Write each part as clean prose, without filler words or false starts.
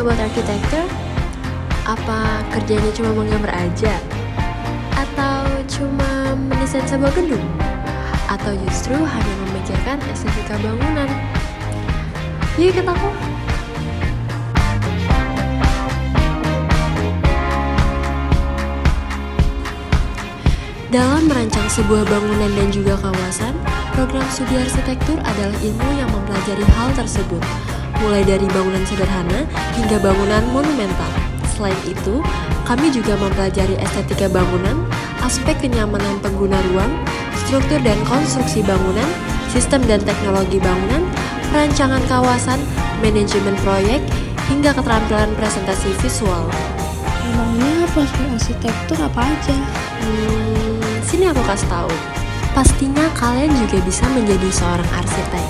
buat arsitektur? Apa kerjanya cuma menggambar aja? Atau cuma mendesain sebuah gedung? Atau justru hanya memikirkan estetika bangunan? Yuk ikut aku! Dalam merancang sebuah bangunan dan juga kawasan, program studi arsitektur adalah ilmu yang mempelajari hal tersebut, mulai dari bangunan sederhana hingga bangunan monumental. Selain itu, kami juga mempelajari estetika bangunan, aspek kenyamanan pengguna ruang, struktur dan konstruksi bangunan, sistem dan teknologi bangunan, perancangan kawasan, manajemen proyek, hingga keterampilan presentasi visual. Emangnya prospek arsitektur apa aja? Sini aku kasih tahu. Pastinya kalian juga bisa menjadi seorang arsitek.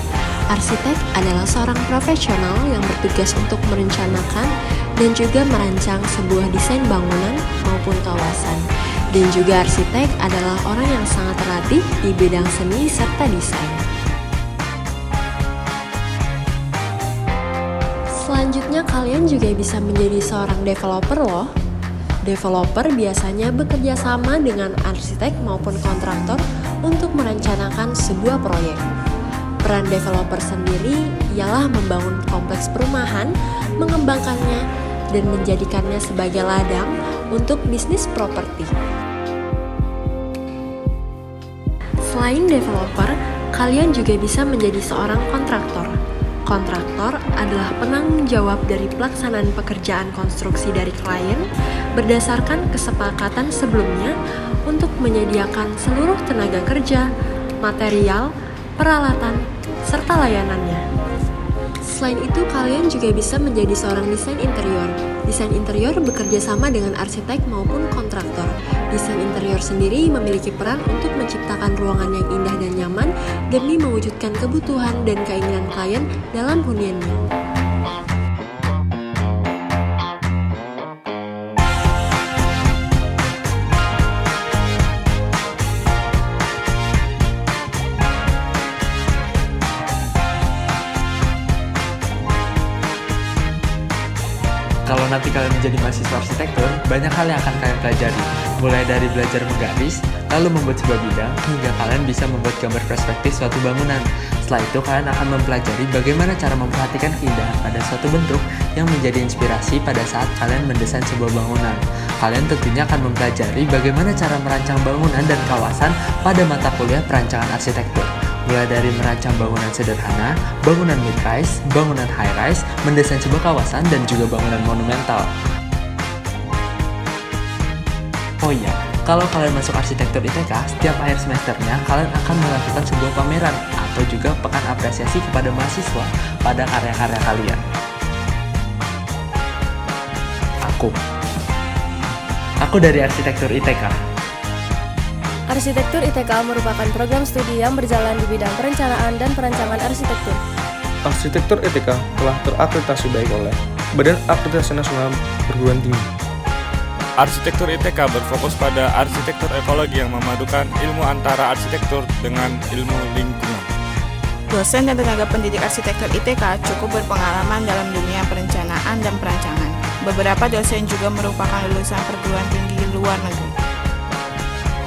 Arsitek adalah seorang profesional yang bertugas untuk merencanakan dan juga merancang sebuah desain bangunan maupun kawasan. Dan juga arsitek adalah orang yang sangat terlatih di bidang seni serta desain. Selanjutnya kalian juga bisa menjadi seorang developer loh. Developer biasanya bekerja sama dengan arsitek maupun kontraktor untuk merencanakan sebuah proyek. Peran developer sendiri ialah membangun kompleks perumahan, mengembangkannya, dan menjadikannya sebagai ladang untuk bisnis properti. Selain developer, kalian juga bisa menjadi seorang kontraktor. Kontraktor adalah penanggung jawab dari pelaksanaan pekerjaan konstruksi dari klien berdasarkan kesepakatan sebelumnya untuk menyediakan seluruh tenaga kerja, material, peralatan, serta layanannya. Selain itu, kalian juga bisa menjadi seorang desain interior. Desain interior bekerja sama dengan arsitek maupun kontraktor. Desain interior sendiri memiliki peran untuk menciptakan ruangan yang indah dan nyaman demi mewujudkan kebutuhan dan keinginan klien dalam huniannya. Kalau nanti kalian menjadi mahasiswa arsitektur, banyak hal yang akan kalian pelajari. Mulai dari belajar menggaris, lalu membuat sebuah bidang, hingga kalian bisa membuat gambar perspektif suatu bangunan. Setelah itu, kalian akan mempelajari bagaimana cara memperhatikan keindahan pada suatu bentuk yang menjadi inspirasi pada saat kalian mendesain sebuah bangunan. Kalian tentunya akan mempelajari bagaimana cara merancang bangunan dan kawasan pada mata kuliah perancangan arsitektur. Mulai dari merancang bangunan sederhana, bangunan mid-rise, bangunan high-rise, mendesain sebuah kawasan, dan juga bangunan monumental. Oh iya, kalau kalian masuk arsitektur ITK, setiap akhir semesternya kalian akan melakukan sebuah pameran atau juga pekan apresiasi kepada mahasiswa pada karya-karya kalian. Aku dari arsitektur ITK. Arsitektur ITK merupakan program studi yang berjalan di bidang perencanaan dan perancangan arsitektur. Arsitektur ITK telah terakreditasi baik oleh Badan Akreditasi Nasional Perguruan Tinggi. Arsitektur ITK berfokus pada arsitektur ekologi yang memadukan ilmu antara arsitektur dengan ilmu lingkungan. Dosen dan tenaga pendidik arsitektur ITK cukup berpengalaman dalam dunia perencanaan dan perancangan. Beberapa dosen juga merupakan lulusan perguruan tinggi luar negeri.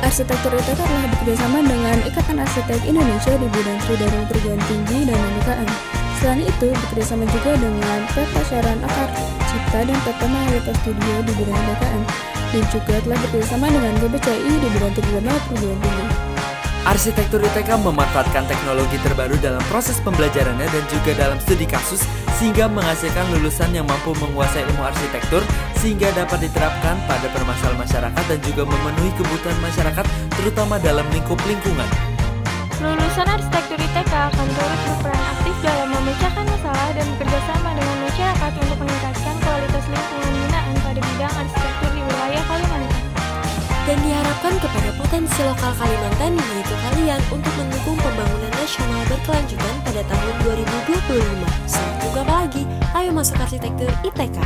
Arsitektur ITK telah bekerjasama dengan Ikatan Arsitek Indonesia di bidang Tridharma Perguruan Tinggi dan Pembukaan. Selain itu, bekerjasama juga dengan PT Syaran Akar Cipta dan PT Maharaja Studio di bidang pembukaan, dan juga telah bekerjasama dengan GBCI di bidang Tridharma Perguruan Tinggi. Arsitektur ITK memanfaatkan teknologi terbaru dalam proses pembelajarannya dan juga dalam studi kasus sehingga menghasilkan lulusan yang mampu menguasai ilmu arsitektur sehingga dapat diterapkan pada permasalahan masyarakat dan juga memenuhi kebutuhan masyarakat terutama dalam lingkup lingkungan. Lulusan arsitektur ITK akan turut berperan aktif dalam memecahkan masalah dan bekerjasama dengan masyarakat untuk meningkatkan kualitas lingkungan binaan pada bidang arsitektur di wilayah Kalimantan. Dan diharapkan kepada potensi lokal Kalimantan, yaitu kalian, untuk mendukung pembangunan nasional berkelanjutan pada tahun 2025. Tunggu apa lagi? Ayo masuk arsitektur ITK!